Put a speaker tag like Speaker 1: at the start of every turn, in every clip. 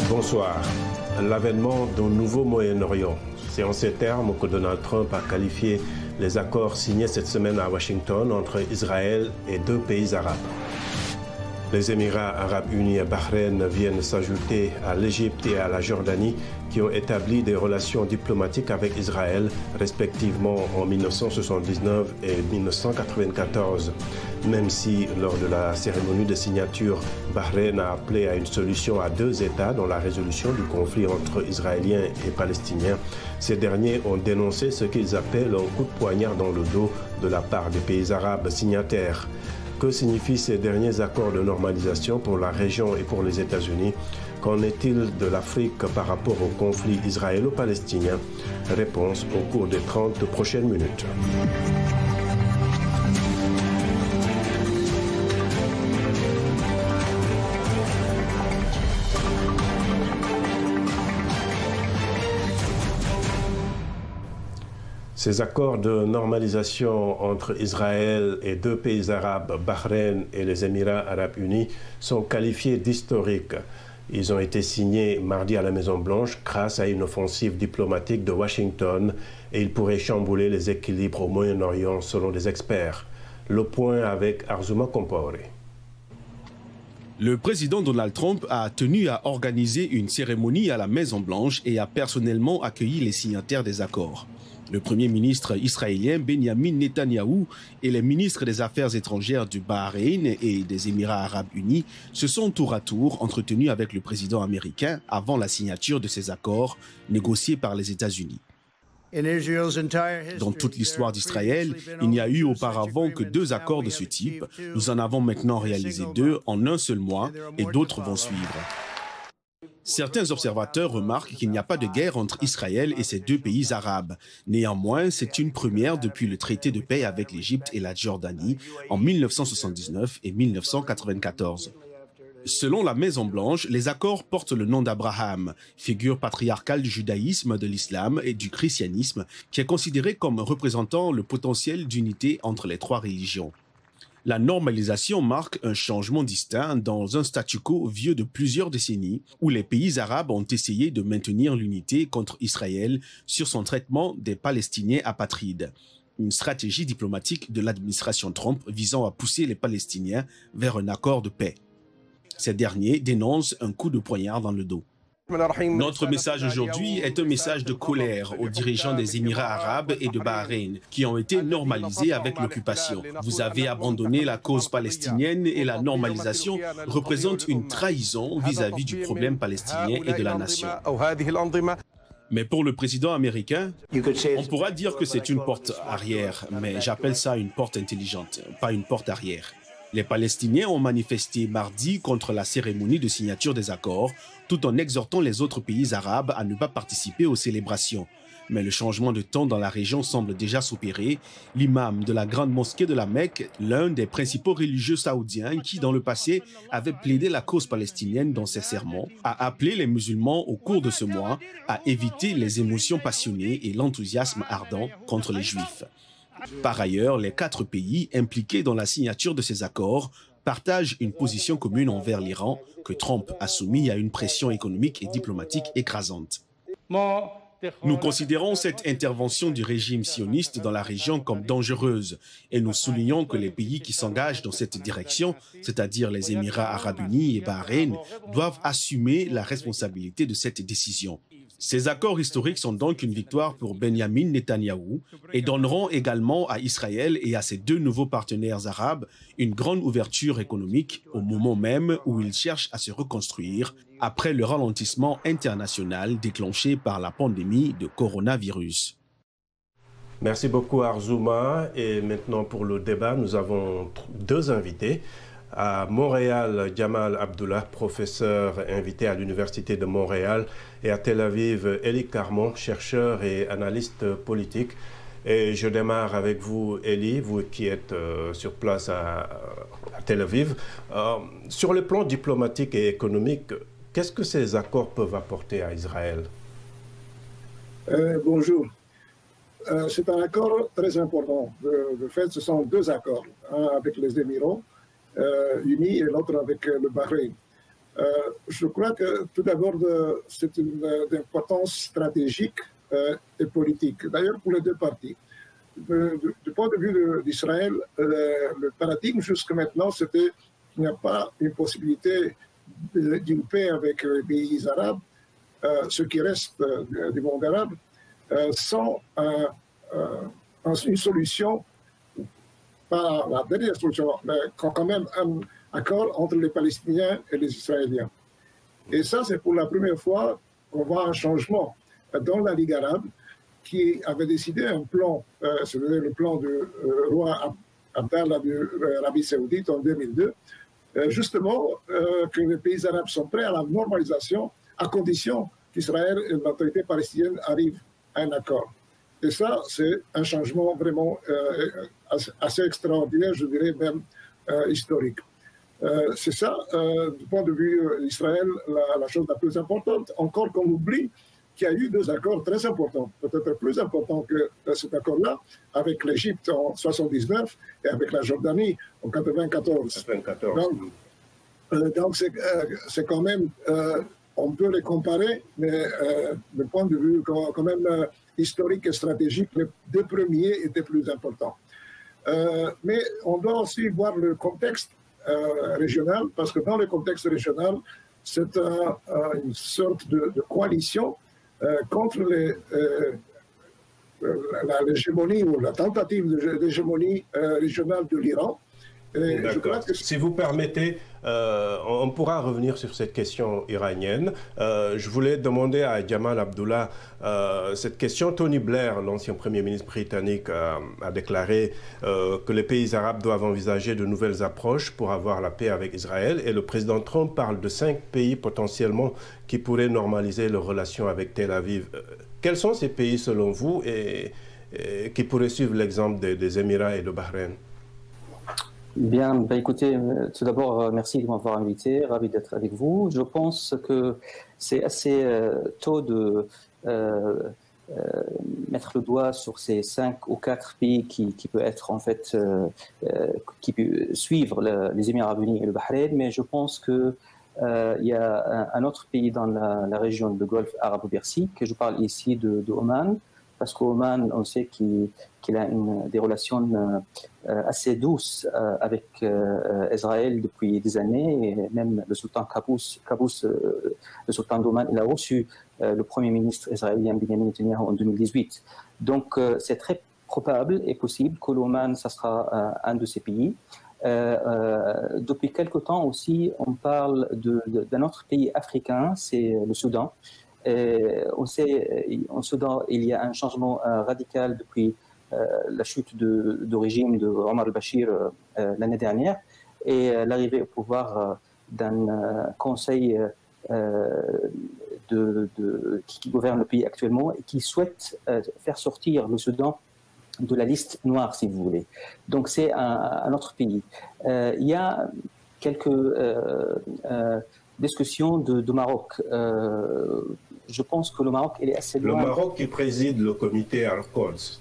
Speaker 1: Bonsoir. L'avènement d'un nouveau Moyen-Orient. C'est en ces termes que Donald Trump a qualifié les accords signés cette semaine à Washington entre Israël et deux pays arabes. Les Émirats arabes unis et Bahreïn viennent s'ajouter à l'Égypte et à la Jordanie qui ont établi des relations diplomatiques avec Israël, respectivement en 1979 et 1994. Même si, lors de la cérémonie de signature, Bahreïn a appelé à une solution à deux États dans la résolution du conflit entre Israéliens et Palestiniens, ces derniers ont dénoncé ce qu'ils appellent un coup de poignard dans le dos de la part des pays arabes signataires. Que signifient ces derniers accords de normalisation pour la région et pour les États-Unis? Qu'en est-il de l'Afrique par rapport au conflit israélo-palestinien? Réponse au cours des 30 prochaines minutes. Ces accords de normalisation entre Israël et deux pays arabes, Bahreïn et les Émirats arabes unis, sont qualifiés d'historiques. Ils ont été signés mardi à la Maison-Blanche grâce à une offensive diplomatique de Washington et ils pourraient chambouler les équilibres au Moyen-Orient selon des experts. Le point avec Arzouma Compaoré.
Speaker 2: Le président Donald Trump a tenu à organiser une cérémonie à la Maison-Blanche et a personnellement accueilli les signataires des accords. Le premier ministre israélien Benjamin Netanyahou et les ministres des Affaires étrangères du Bahreïn et des Émirats arabes unis se sont tour à tour entretenus avec le président américain avant la signature de ces accords négociés par les États-Unis. Dans toute l'histoire d'Israël, il n'y a eu auparavant que deux accords de ce type. Nous en avons maintenant réalisé deux en un seul mois et d'autres vont suivre. Certains observateurs remarquent qu'il n'y a pas de guerre entre Israël et ces deux pays arabes. Néanmoins, c'est une première depuis le traité de paix avec l'Égypte et la Jordanie en 1979 et 1994. Selon la Maison-Blanche, les accords portent le nom d'Abraham, figure patriarcale du judaïsme, de l'islam et du christianisme, qui est considéré comme représentant le potentiel d'unité entre les trois religions. La normalisation marque un changement distinct dans un statu quo vieux de plusieurs décennies où les pays arabes ont essayé de maintenir l'unité contre Israël sur son traitement des Palestiniens apatrides. Une stratégie diplomatique de l'administration Trump visant à pousser les Palestiniens vers un accord de paix. Ces derniers dénoncent un coup de poignard dans le dos. Notre message aujourd'hui est un message de colère aux dirigeants des Émirats arabes et de Bahreïn qui ont été normalisés avec l'occupation. Vous avez abandonné la cause palestinienne et la normalisation représente une trahison vis-à-vis du problème palestinien et de la nation. Mais pour le président américain, on pourra dire que c'est une porte arrière, mais j'appelle ça une porte intelligente, pas une porte arrière. Les Palestiniens ont manifesté mardi contre la cérémonie de signature des accords, tout en exhortant les autres pays arabes à ne pas participer aux célébrations. Mais le changement de ton dans la région semble déjà s'opérer. L'imam de la grande mosquée de la Mecque, l'un des principaux religieux saoudiens qui, dans le passé, avait plaidé la cause palestinienne dans ses sermons, a appelé les musulmans au cours de ce mois à éviter les émotions passionnées et l'enthousiasme ardent contre les Juifs. Par ailleurs, les quatre pays impliqués dans la signature de ces accords partagent une position commune envers l'Iran que Trump a soumis à une pression économique et diplomatique écrasante. Nous considérons cette intervention du régime sioniste dans la région comme dangereuse et nous soulignons que les pays qui s'engagent dans cette direction, c'est-à-dire les Émirats arabes unis et Bahreïn, doivent assumer la responsabilité de cette décision. Ces accords historiques sont donc une victoire pour Benjamin Netanyahou et donneront également à Israël et à ses deux nouveaux partenaires arabes une grande ouverture économique au moment même où ils cherchent à se reconstruire après le ralentissement international déclenché par la pandémie de coronavirus.
Speaker 1: Merci beaucoup Arzouma. Et maintenant pour le débat, nous avons deux invités. À Montréal, Jamal Abdullah, professeur invité à l'Université de Montréal, et à Tel Aviv, Eli Carmon, chercheur et analyste politique. Et je démarre avec vous, Eli, vous qui êtes sur place à Tel Aviv. Sur le plan diplomatique et économique, qu'est-ce que ces accords peuvent apporter à Israël?
Speaker 3: Bonjour. C'est un accord très important. De fait, ce sont deux accords, un avec les Émirats unis et l'autre avec le Bahreïn. Je crois que tout d'abord, c'est d'importance stratégique et politique, d'ailleurs pour les deux parties. Du point de vue d'Israël, le paradigme jusqu'à maintenant, c'était qu'il n'y a pas une possibilité d'une paix avec les pays arabes, ce qui reste du monde arabe, sans une solution, pas la dernière solution, mais quand même un accord entre les Palestiniens et les Israéliens. Et ça, c'est pour la première fois qu'on voit un changement dans la Ligue arabe, qui avait décidé un plan, c'est-à-dire le plan du roi Abdallah de l'Arabie saoudite en 2002, justement que les pays arabes sont prêts à la normalisation à condition qu'Israël et l'autorité palestinienne arrivent à un accord. Et ça, c'est un changement vraiment assez extraordinaire, je dirais même historique. C'est ça, du point de vue d'Israël, la chose la plus importante. Encore qu'on oublie qu'il y a eu deux accords très importants, peut-être plus importants que cet accord-là, avec l'Égypte en 1979 et avec la Jordanie en 1994. Donc c'est quand même, on peut les comparer, mais du point de vue quand même historique et stratégique, les deux premiers étaient plus importants. Mais on doit aussi voir le contexte régional, parce que dans le contexte régional, c'est une sorte de coalition contre l'hégémonie ou la tentative d'hégémonie régionale de l'Iran.
Speaker 1: D'accord. Si vous permettez, on pourra revenir sur cette question iranienne. Je voulais demander à Jamal Abdullah cette question. Tony Blair, l'ancien Premier ministre britannique, a déclaré que les pays arabes doivent envisager de nouvelles approches pour avoir la paix avec Israël. Et le président Trump parle de 5 pays potentiellement qui pourraient normaliser leurs relations avec Tel Aviv. Quels sont ces pays selon vous et qui pourraient suivre l'exemple des Émirats et de Bahreïn?
Speaker 4: Bien, bah écoutez, tout d'abord, merci de m'avoir invité, ravi d'être avec vous. Je pense que c'est assez tôt de mettre le doigt sur ces 5 ou 4 pays qui peut être en fait, qui peut suivre les Émirats Arabes Unis et le Bahreïn, mais je pense que il y a un autre pays dans la région de Golfe arabo-persique, je parle ici de Oman, parce qu'Oman, on sait qu'il a des relations assez douces avec Israël depuis des années, et même le sultan Qaboos, le sultan d'Oman, il a reçu le premier ministre israélien Benjamin Netanyahu en 2018. Donc c'est très probable et possible que l'Oman, ça sera un de ces pays. Depuis quelque temps aussi, on parle d'un autre pays africain, c'est le Soudan. On sait, en Soudan, il y a un changement radical depuis la chute du régime de Omar al-Bashir l'année dernière et l'arrivée au pouvoir d'un conseil qui gouverne le pays actuellement et qui souhaite faire sortir le Soudan de la liste noire, si vous voulez. Donc c'est un autre pays. Il y a quelques discussions de Maroc. Je pense que le Maroc, il est assez loin.
Speaker 1: Le Maroc qui préside le comité Al-Quds.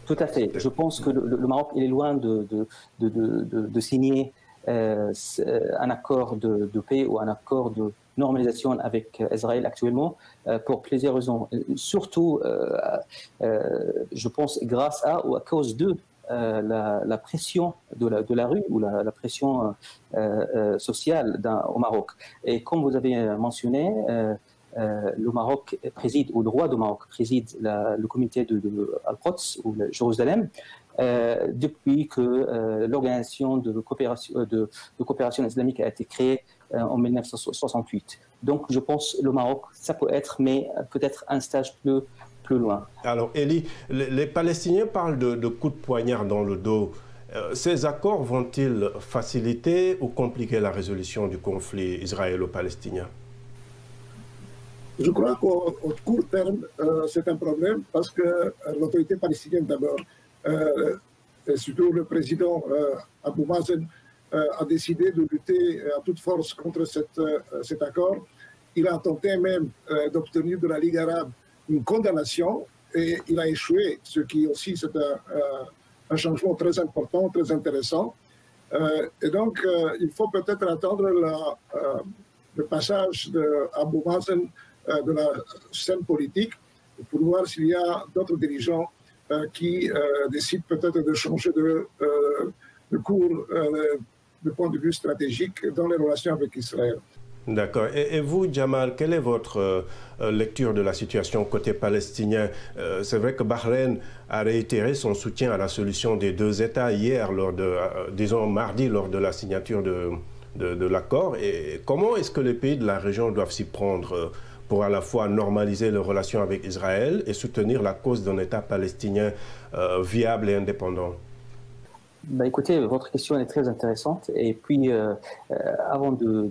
Speaker 4: Tout à fait. Je pense que le Maroc, il est loin de signer un accord de paix ou un accord de normalisation avec Israël actuellement pour plusieurs raisons. Surtout, je pense, grâce à ou à cause de la pression de la rue ou la pression sociale au Maroc. Et comme vous avez mentionné, le Maroc préside, ou le roi du Maroc préside le comité de Al-Quds ou de Jérusalem depuis que l'organisation de coopération islamique a été créée en 1968. Donc je pense que le Maroc, ça peut être, mais peut-être un stage plus loin.
Speaker 1: Alors Elie, les Palestiniens parlent de coups de poignard dans le dos. Ces accords vont-ils faciliter ou compliquer la résolution du conflit israélo-palestinien?
Speaker 3: Je crois qu'au court terme, c'est un problème parce que l'autorité palestinienne d'abord, et surtout le président Abou Mazen, a décidé de lutter à toute force contre cet accord. Il a tenté même d'obtenir de la Ligue arabe une condamnation et il a échoué, ce qui aussi c'est un changement très important, très intéressant. Et donc, il faut peut-être attendre le passage d'Abou Mazen de la scène politique pour voir s'il y a d'autres dirigeants qui décident peut-être de changer de cours de point de vue stratégique dans les relations avec Israël.
Speaker 1: D'accord. Et vous, Jamal, quelle est votre lecture de la situation côté palestinien? C'est vrai que Bahreïn a réitéré son soutien à la solution des deux États hier, disons mardi, lors de la signature de l'accord. Et comment est-ce que les pays de la région doivent s'y prendre pour à la fois normaliser leurs relations avec Israël et soutenir la cause d'un État palestinien viable et indépendant?
Speaker 4: Bah écoutez, votre question est très intéressante. Et puis, avant de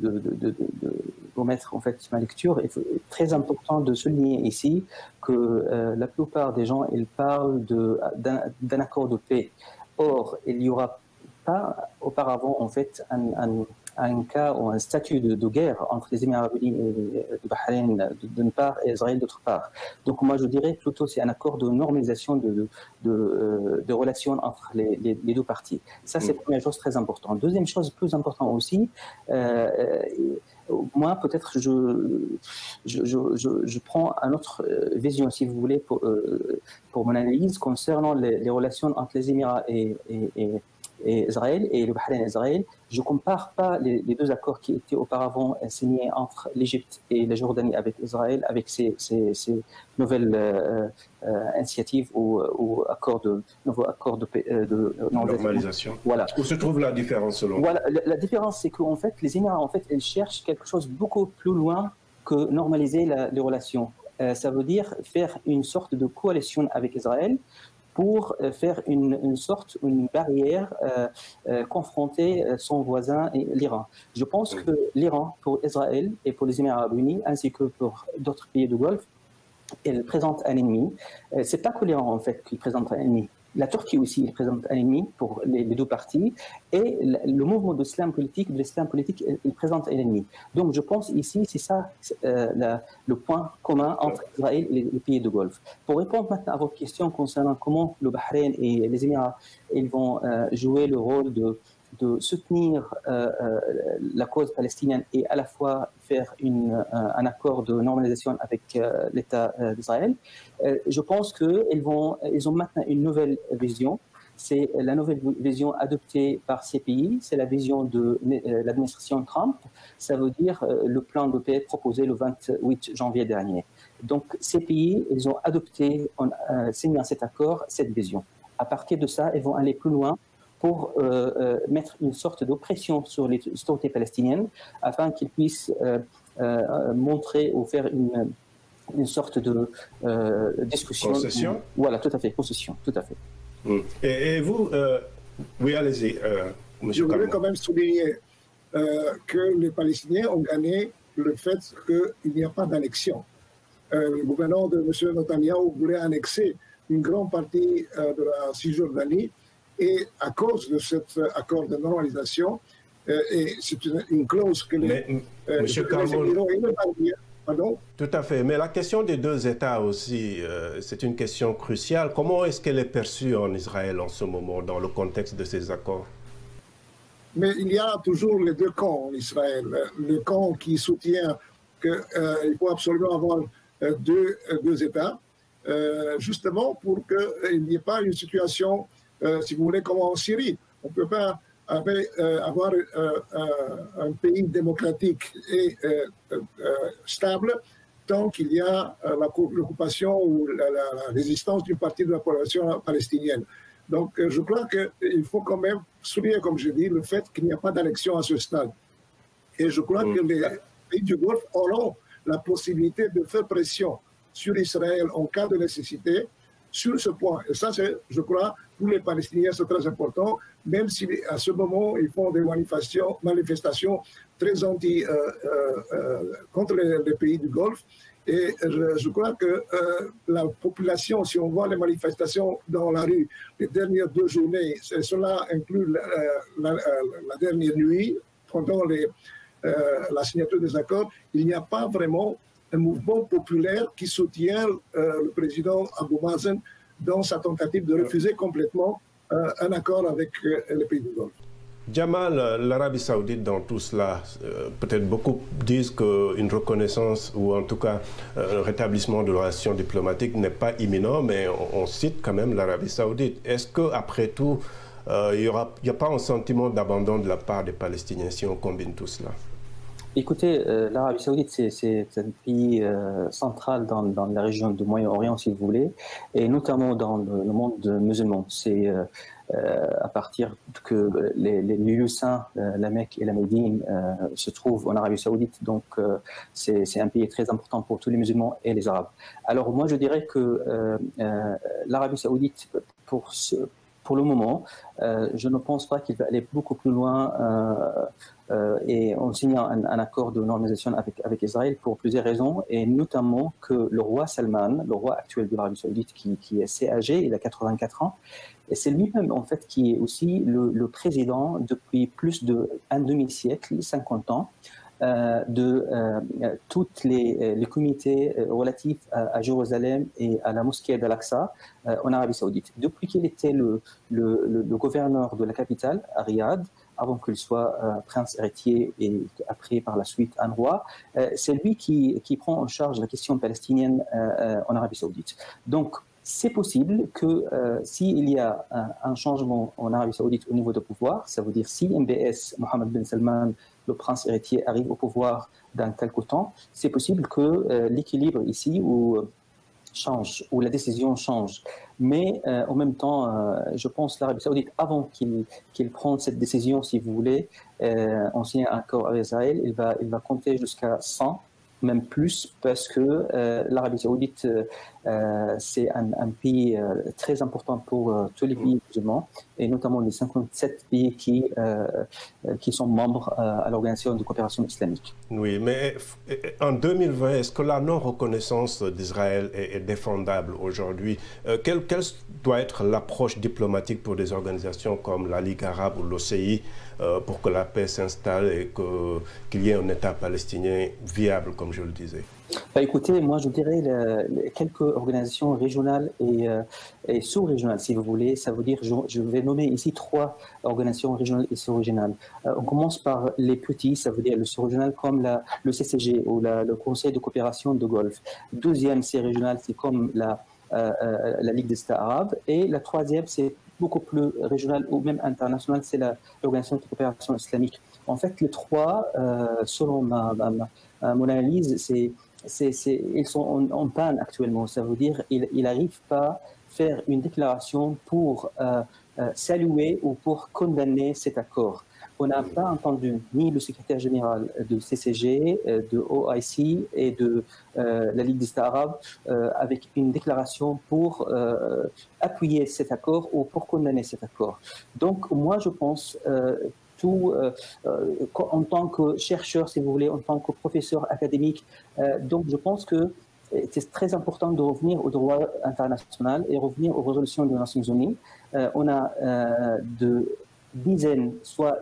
Speaker 4: vous mettre en fait ma lecture, il est très important de souligner ici que la plupart des gens, ils parlent d'un accord de paix. Or, il n'y aura pas auparavant en fait un cas ou un statut de guerre entre les Émirats arabes unis et le Bahreïn d'une part et Israël d'autre part. Donc moi je dirais plutôt c'est un accord de normalisation de relations entre les deux parties. Ça c'est la première chose très importante. Deuxième chose plus importante aussi, moi peut-être je prends une autre vision si vous voulez pour mon analyse concernant les relations entre les Émirats et Israël et le Bahreïn et Israël. Je ne compare pas les deux accords qui étaient auparavant signés entre l'Égypte et la Jordanie avec Israël, avec ces nouvelles initiatives ou nouveaux accords de
Speaker 1: normalisation.
Speaker 4: Voilà.
Speaker 1: Où se trouve la différence selon vous?
Speaker 4: Voilà, la différence c'est qu'en fait, les Émirats, en fait, ils cherchent quelque chose beaucoup plus loin que normaliser les relations. Ça veut dire faire une sorte de coalition avec Israël pour faire une barrière, confronter son voisin, l'Iran. Je pense que l'Iran, pour Israël et pour les Émirats arabes unis, ainsi que pour d'autres pays du Golfe, elle présente un ennemi. Ce n'est pas que l'Iran, en fait, qui présente un ennemi. La Turquie aussi elle présente un ennemi pour les deux parties. Et le mouvement de l'islam politique, il présente un ennemi. Donc je pense ici, c'est ça le point commun entre Israël et les pays du Golfe. Pour répondre maintenant à votre question concernant comment le Bahreïn et les Émirats ils vont jouer le rôle de soutenir la cause palestinienne et à la fois faire un accord de normalisation avec l'État d'Israël, je pense qu'ils ont maintenant une nouvelle vision. C'est la nouvelle vision adoptée par ces pays, c'est la vision de l'administration Trump, ça veut dire le plan de paix proposé le 28 janvier dernier. Donc ces pays, ils ont adopté, en signant cet accord, cette vision. À partir de ça, ils vont aller plus loin pour mettre une sorte d'oppression sur les autorités palestiniennes afin qu'ils puissent montrer ou faire une sorte de discussion.
Speaker 1: Concession?
Speaker 4: Voilà, tout à fait, concession, tout à fait.
Speaker 1: Et vous, oui, allez-y, M.
Speaker 3: Je voudrais quand même souligner que les Palestiniens ont gagné le fait qu'il n'y a pas d'annexion. Le gouvernement de M. Netanyahu voulait annexer une grande partie de la Cisjordanie. Et à cause de cet accord de normalisation, et c'est une clause que les pardon?
Speaker 1: Tout à fait. Mais la question des deux États aussi, c'est une question cruciale. Comment est-ce qu'elle est perçue en Israël en ce moment, dans le contexte de ces accords?
Speaker 3: Mais il y a toujours les deux camps en Israël. Le camp qui soutient qu'il faut absolument avoir deux États, justement pour qu'il n'y ait pas une situation si vous voulez, comme en Syrie. On ne peut pas avoir un pays démocratique et stable tant qu'il y a l'occupation ou la résistance d'une partie de la population palestinienne. Donc je crois qu'il faut quand même souligner, comme je dis, le fait qu'il n'y a pas d'annexion à ce stade. Et je crois que les pays du Golfe auront la possibilité de faire pression sur Israël en cas de nécessité sur ce point. Et ça, je crois, pour les Palestiniens, c'est très important, même si à ce moment, ils font des manifestations très contre les pays du Golfe. Et je crois que la population, si on voit les manifestations dans la rue les dernières 2 journées, cela inclut la dernière nuit, pendant la signature des accords, il n'y a pas vraiment un mouvement populaire qui soutient le président Abou Mazen dans sa tentative de refuser complètement un accord avec les pays du Golfe.
Speaker 1: Jamal, l'Arabie Saoudite dans tout cela, peut-être beaucoup disent qu'une reconnaissance ou en tout cas un rétablissement de relations diplomatiques n'est pas imminent, mais on cite quand même l'Arabie Saoudite. Est-ce qu'après tout, il n'y a pas un sentiment d'abandon de la part des Palestiniens si on combine tout cela?
Speaker 4: Écoutez, l'Arabie Saoudite, c'est un pays central dans la région du Moyen-Orient, si vous voulez, et notamment dans le monde musulman. C'est à partir que les lieux saints, la Mecque et la Médine, se trouvent en Arabie Saoudite, donc c'est un pays très important pour tous les musulmans et les Arabes. Alors moi, je dirais que l'Arabie Saoudite, pour le moment, je ne pense pas qu'il va aller beaucoup plus loin et en signant un accord de normalisation avec Israël pour plusieurs raisons, et notamment que le roi Salman, le roi actuel de l'Arabie Saoudite, qui est assez âgé, il a 84 ans, et c'est lui-même en fait qui est aussi le président depuis plus d'un demi-siècle, 50 ans, de toutes les comités relatifs à Jérusalem et à la mosquée d'Al-Aqsa en Arabie Saoudite. Depuis qu'il était le gouverneur de la capitale, à Riyad, avant qu'il soit prince héritier et après par la suite un roi, c'est lui qui prend en charge la question palestinienne en Arabie Saoudite. Donc c'est possible que s'il y a un changement en Arabie Saoudite au niveau du pouvoir, ça veut dire si MBS, Mohammed bin Salman, le prince héritier, arrive au pouvoir dans quelque temps, c'est possible que l'équilibre ici change, ou la décision change. Mais en même temps, je pense que l'Arabie Saoudite, avant qu'il prenne cette décision, si vous voulez, en signant un accord avec Israël, il va compter jusqu'à 100, même plus, parce que l'Arabie Saoudite, c'est un pays très important pour tous les pays musulmans, et notamment les 57 pays qui sont membres à l'Organisation de coopération islamique.
Speaker 1: Oui, mais en 2020, est-ce que la non-reconnaissance d'Israël est défendable aujourd'hui? Quelle doit être l'approche diplomatique pour des organisations comme la Ligue arabe ou l'OCI pour que la paix s'installe et qu'il y ait un État palestinien viable, comme je le disais?
Speaker 4: Écoutez, moi je dirais quelques organisations régionales et sous-régionales, si vous voulez. Ça veut dire, je vais nommer ici 3 organisations régionales et sous-régionales. On commence par les petits, ça veut dire le sous-régional comme le CCG ou le Conseil de coopération de Golfe. Deuxième, c'est régional, c'est comme la Ligue des États arabes. Et la troisième, c'est beaucoup plus régional ou même international, c'est l'Organisation de coopération islamique. En fait, les 3, selon mon analyse, ils sont en panne actuellement. Ça veut dire qu'ils n'arrivent pas à faire une déclaration pour saluer ou pour condamner cet accord. On n'a pas entendu ni le secrétaire général de CCG, de OIC et de la Ligue des États arabes avec une déclaration pour appuyer cet accord ou pour condamner cet accord. Donc moi je pense en tant que chercheur, si vous voulez, en tant que professeur académique. Donc, je pense que c'est très important de revenir au droit international et revenir aux résolutions des Nations Unies. On a de dizaines, soit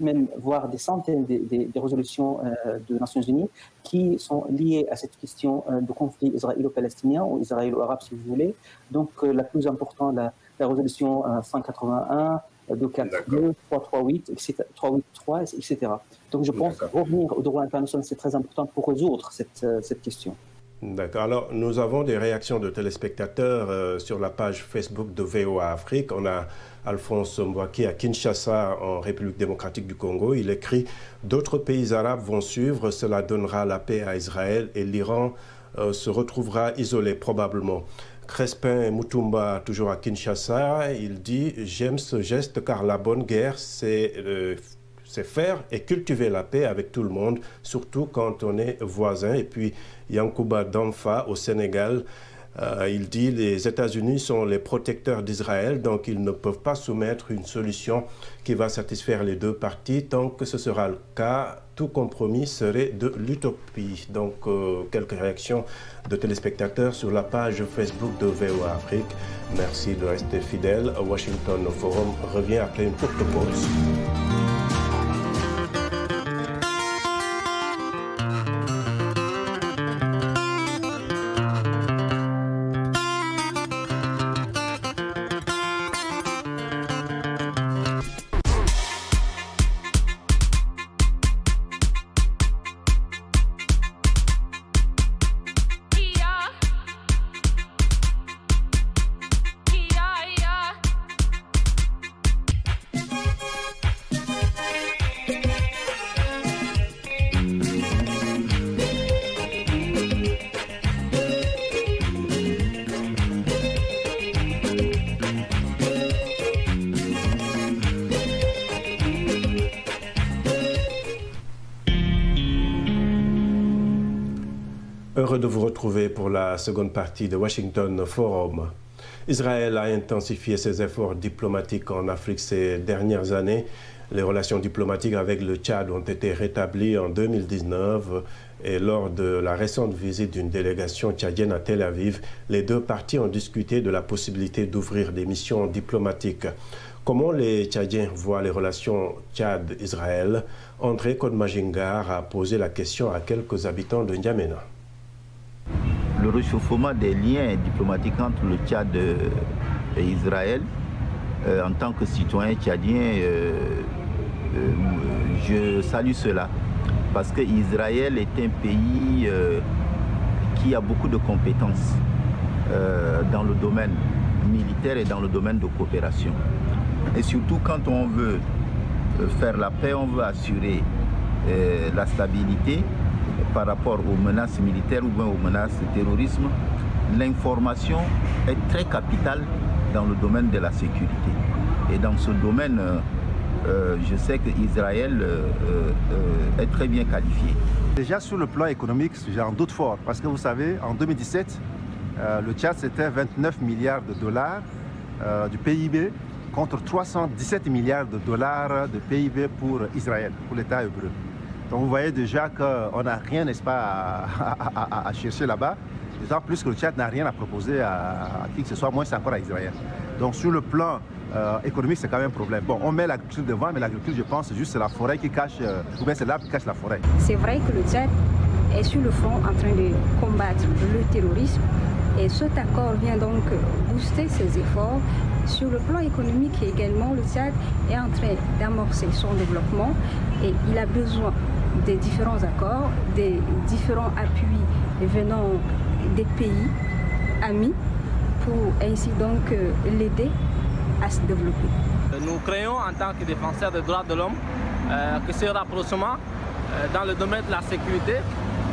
Speaker 4: même voire des centaines des résolutions des Nations Unies qui sont liées à cette question de conflit israélo-palestinien ou israélo-arabe, si vous voulez. Donc, la plus importante, la résolution 181, 242, 338, etc., 383, etc. Donc je pense que revenir au droit international, c'est très important pour résoudre cette question.
Speaker 1: D'accord. Alors, nous avons des réactions de téléspectateurs sur la page Facebook de VOA Afrique. On a Alphonse Mbouaki à Kinshasa, en République démocratique du Congo. Il écrit « D'autres pays arabes vont suivre, cela donnera la paix à Israël et l'Iran se retrouvera isolé probablement ». Crespin Mutumba, toujours à Kinshasa, il dit « J'aime ce geste car la bonne guerre, c'est faire et cultiver la paix avec tout le monde, surtout quand on est voisin. » Et puis Yankouba Damfa au Sénégal, il dit « Les États-Unis sont les protecteurs d'Israël, donc ils ne peuvent pas soumettre une solution qui va satisfaire les deux parties. Tant que ce sera le cas, tout compromis serait de l'utopie. » Donc, quelques réactions de téléspectateurs sur la page Facebook de VOA Afrique. Merci de rester fidèle. Washington Forum revient après une courte pause. Heureux de vous retrouver pour la seconde partie de Washington Forum. Israël a intensifié ses efforts diplomatiques en Afrique ces dernières années. Les relations diplomatiques avec le Tchad ont été rétablies en 2019 et lors de la récente visite d'une délégation tchadienne à Tel Aviv, les deux parties ont discuté de la possibilité d'ouvrir des missions diplomatiques. Comment les Tchadiens voient les relations Tchad-Israël? André Kodmajingar a posé la question à quelques habitants de N'Djamena.
Speaker 5: Le réchauffement des liens diplomatiques entre le Tchad et Israël, en tant que citoyen tchadien, je salue cela. Parce que Israël est un pays qui a beaucoup de compétences dans le domaine militaire et dans le domaine de coopération. Et surtout quand on veut faire la paix, on veut assurer la stabilité par rapport aux menaces militaires ou bien aux menaces de terrorisme, l'information est très capitale dans le domaine de la sécurité. Et dans ce domaine, je sais qu'Israël est très bien qualifié.
Speaker 6: Déjà sur le plan économique, j'ai un doute fort, parce que vous savez, en 2017, le Tchad c'était 29 milliards de dollars du PIB contre 317 milliards de dollars de PIB pour Israël, pour l'État hébreu. Donc vous voyez déjà qu'on n'a rien, n'est-ce pas, à chercher là-bas. D'autant plus que le Tchad n'a rien à proposer à qui que ce soit, moins c'est encore à Israël. Donc sur le plan économique, c'est quand même un problème. Bon, on met l'agriculture devant, mais l'agriculture, je pense, c'est juste la forêt qui cache, ou bien c'est l'arbre qui cache la forêt.
Speaker 7: C'est vrai que le Tchad est sur le front en train de combattre le terrorisme. Et cet accord vient donc booster ses efforts. Sur le plan économique également, le Tchad est en train d'amorcer son développement et il a besoin des différents accords, des différents appuis venant des pays amis pour ainsi donc l'aider à se développer.
Speaker 8: Nous croyons en tant que défenseurs des droits de l'homme que ce rapprochement dans le domaine de la sécurité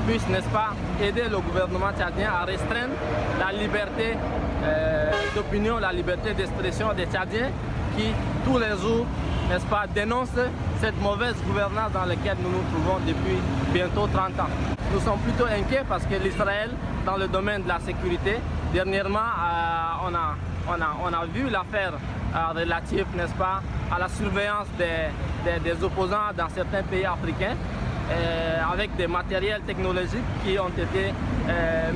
Speaker 8: puisse, n'est-ce pas, aider le gouvernement tchadien à restreindre la liberté d'opinion, la liberté d'expression des Tchadiens qui, tous les jours, n'est-ce pas, dénoncent cette mauvaise gouvernance dans laquelle nous nous trouvons depuis bientôt 30 ans. Nous sommes plutôt inquiets parce que l'Israël, dans le domaine de la sécurité, dernièrement, on a vu l'affaire relative, n'est-ce pas, à la surveillance des opposants dans certains pays africains, avec des matériels technologiques qui ont été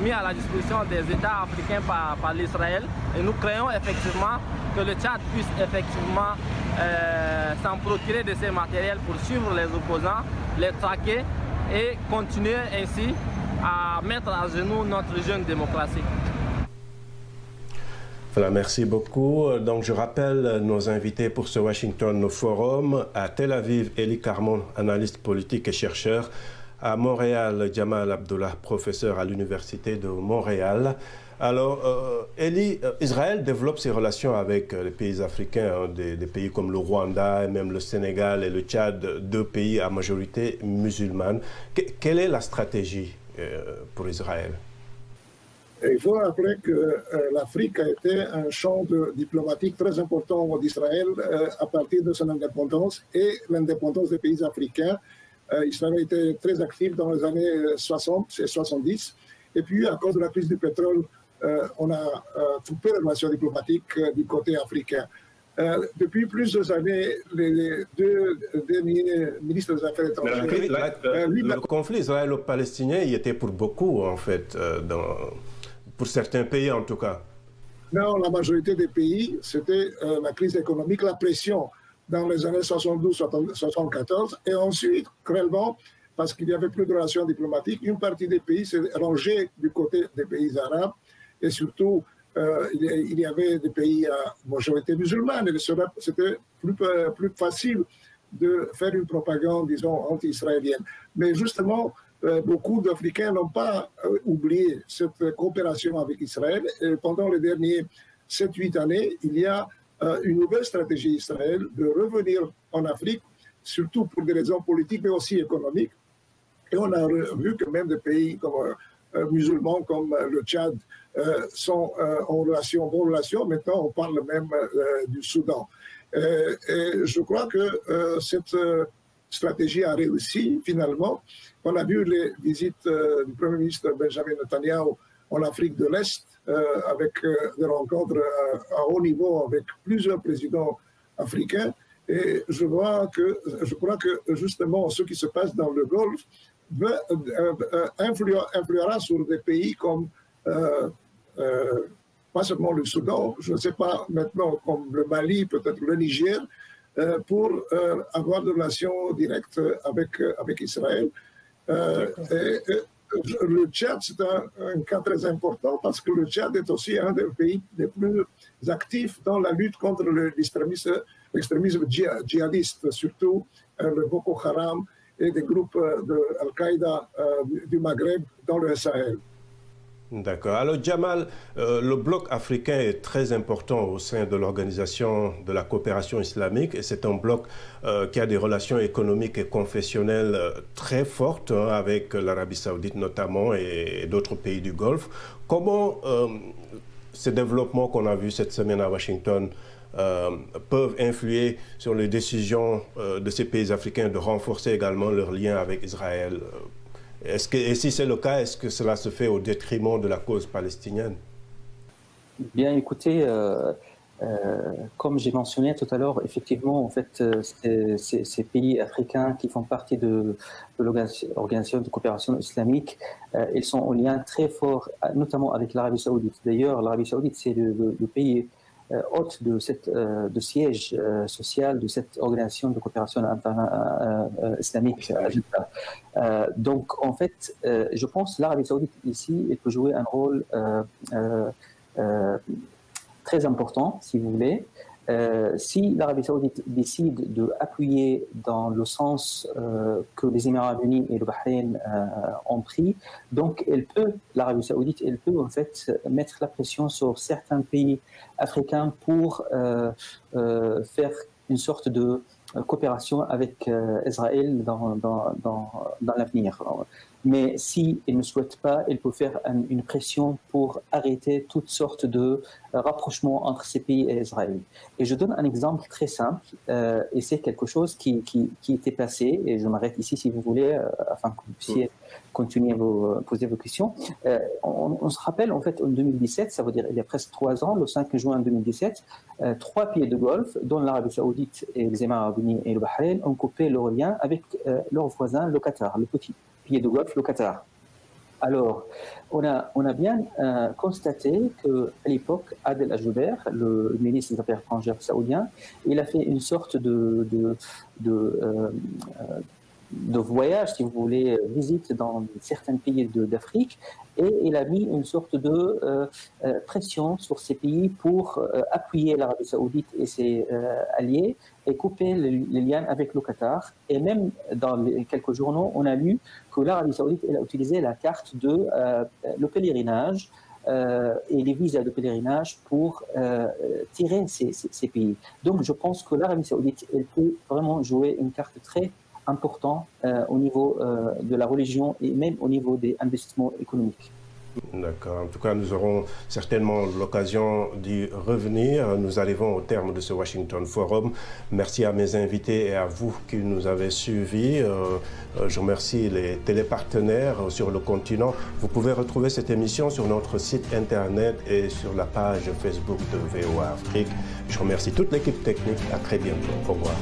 Speaker 8: mis à la disposition des États africains par l'Israël. Et nous craignons effectivement que le Tchad puisse effectivement s'en procurer de ces matériels pour suivre les opposants, les traquer et continuer ainsi à mettre à genoux notre jeune démocratie.
Speaker 1: Voilà, merci beaucoup. Donc, je rappelle nos invités pour ce Washington Forum. À Tel Aviv, Eli Carmon, analyste politique et chercheur. À Montréal, Jamal Abdullah, professeur à l'Université de Montréal. Alors, Eli, Israël développe ses relations avec les pays africains, hein, des pays comme le Rwanda, et même le Sénégal et le Tchad, deux pays à majorité musulmane. Quelle est la stratégie pour Israël?
Speaker 3: Il faut rappeler que l'Afrique a été un champ diplomatique très important d'Israël à partir de son indépendance et l'indépendance des pays africains. Israël a été très actif dans les années 60 et 70. Et puis, à cause de la crise du pétrole, on a coupé les relations diplomatiques du côté africain. Depuis plusieurs années, les deux derniers ministres des Affaires étrangères...
Speaker 1: Le conflit israélo-palestinien, il était pour beaucoup, en fait, pour certains pays en tout cas.
Speaker 3: Non, la majorité des pays, c'était la crise économique, la pression dans les années 72-74. Et ensuite, cruellement, parce qu'il n'y avait plus de relations diplomatiques, une partie des pays s'est rangée du côté des pays arabes. Et surtout, il y avait des pays à majorité musulmane. Et c'était plus facile de faire une propagande, disons, anti-israélienne. Mais justement, beaucoup d'Africains n'ont pas oublié cette coopération avec Israël. Et pendant les dernières 7-8 années, il y a une nouvelle stratégie d'Israël de revenir en Afrique, surtout pour des raisons politiques, mais aussi économiques. Et on a vu que même des pays comme, musulmans comme le Tchad sont en bonne relation. Maintenant, on parle même du Soudan. Et je crois que cette stratégie a réussi finalement. On a vu les visites du Premier ministre Benjamin Netanyahu en Afrique de l'Est, avec des rencontres à haut niveau avec plusieurs présidents africains. Et je crois que justement ce qui se passe dans le Golfe influera sur des pays comme, pas seulement le Soudan, je ne sais pas maintenant, comme le Mali, peut-être le Niger, pour avoir des relations directes avec Israël. Le Tchad, c'est un cas très important parce que le Tchad est aussi un des pays les plus actifs dans la lutte contre l'extrémisme djihadiste, surtout le Boko Haram et des groupes de Al-Qaïda du Maghreb dans le Sahel.
Speaker 1: D'accord. Alors Jamal, le bloc africain est très important au sein de l'Organisation de la coopération islamique et c'est un bloc qui a des relations économiques et confessionnelles très fortes avec l'Arabie saoudite notamment et d'autres pays du Golfe. Comment ces développements qu'on a vus cette semaine à Washington peuvent influer sur les décisions de ces pays africains de renforcer également leurs liens avec Israël? Et si c'est le cas, est-ce que cela se fait au détriment de la cause palestinienne?
Speaker 4: Bien, écoutez, comme j'ai mentionné tout à l'heure, effectivement, en fait, ces pays africains qui font partie de l'Organisation de coopération islamique, ils sont en lien très fort, notamment avec l'Arabie saoudite. D'ailleurs, l'Arabie saoudite, c'est le pays hôte de siège social de cette organisation de coopération islamique. Donc, en fait, je pense que l'Arabie saoudite ici, elle peut jouer un rôle très important, si vous voulez. Si l'Arabie saoudite décide d'appuyer dans le sens que les Émirats unis et le Bahreïn ont pris, donc l'Arabie saoudite, elle peut en fait mettre la pression sur certains pays africains pour faire une sorte de coopération avec Israël dans l'avenir. Mais si elle ne souhaite pas, elle peut faire une pression pour arrêter toutes sortes de rapprochements entre ces pays et Israël. Et je donne un exemple très simple, et c'est quelque chose qui était passé, et je m'arrête ici si vous voulez, afin que vous puissiez continuer à poser vos questions. On se rappelle, en fait, en 2017, ça veut dire il y a presque 3 ans, le 5 juin 2017, 3 pays de Golfe, dont l'Arabie saoudite et les Émirats unis et le Bahreïn, ont coupé leur lien avec leur voisin, le Qatar, le petit pays de Golfe, le Qatar. Alors, on a bien constaté qu'à l'époque, Adel Al-Jubeir, le ministre des Affaires étrangères saoudien, il a fait une sorte de voyage, si vous voulez, visite dans certains pays d'Afrique, et il a mis une sorte de pression sur ces pays pour appuyer l'Arabie saoudite et ses alliés et couper les liens avec le Qatar. Et même dans quelques journaux, on a lu que l'Arabie saoudite elle a utilisé la carte de le pèlerinage et les visas de pèlerinage pour tirer ces pays. Donc je pense que l'Arabie saoudite elle peut vraiment jouer une carte très important au niveau de la religion et même au niveau des investissements économiques.
Speaker 1: D'accord. En tout cas, nous aurons certainement l'occasion d'y revenir. Nous arrivons au terme de ce Washington Forum. Merci à mes invités et à vous qui nous avez suivis. Je remercie les télépartenaires sur le continent. Vous pouvez retrouver cette émission sur notre site internet et sur la page Facebook de VOA Afrique. Je remercie toute l'équipe technique. À très bientôt. Au revoir.